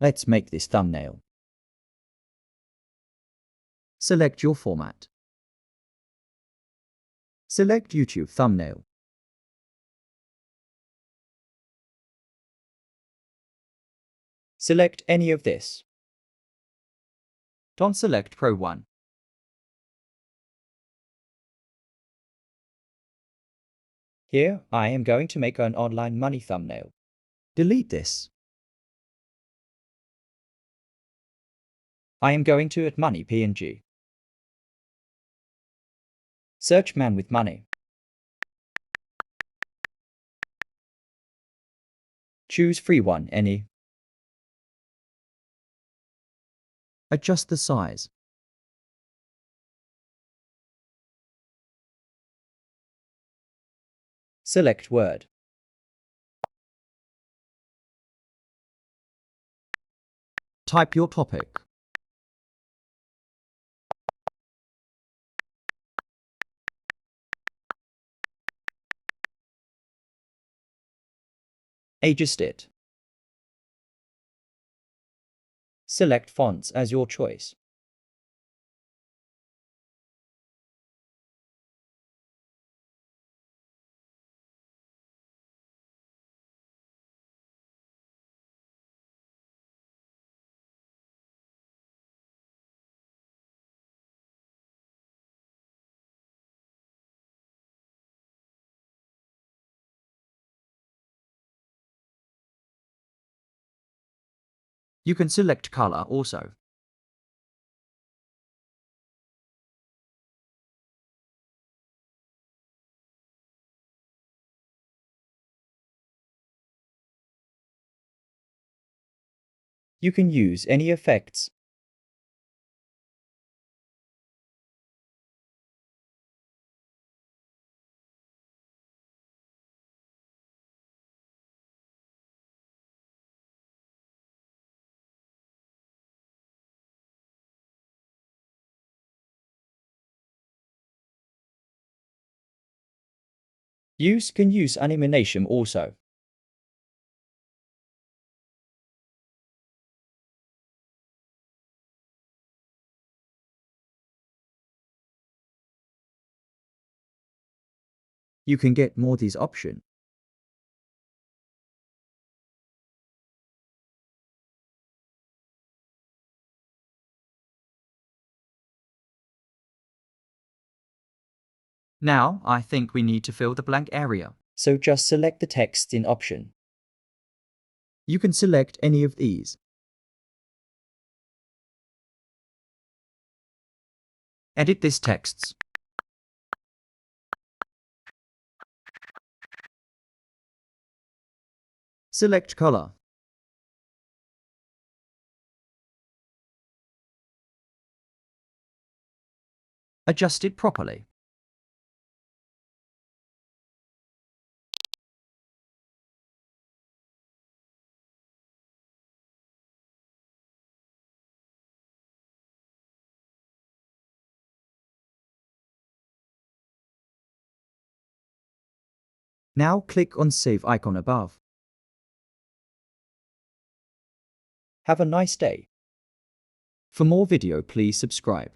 Let's make this thumbnail. Select your format. Select YouTube thumbnail. Select any of this. Don't select Pro 1. Here, I am going to make an online money thumbnail. Delete this. I am going to add money PNG. Search man with money. Choose free one, any. Adjust the size. Select word. Type your topic. Adjust it. Select fonts as your choice. You can select color also. You can use any effects. You can use animation also. You can get more this option. Now, I think we need to fill the blank area. So just select the text in option. You can select any of these. Edit this text. Select color. Adjust it properly. Now click on Save icon above. Have a nice day. For more video, please subscribe.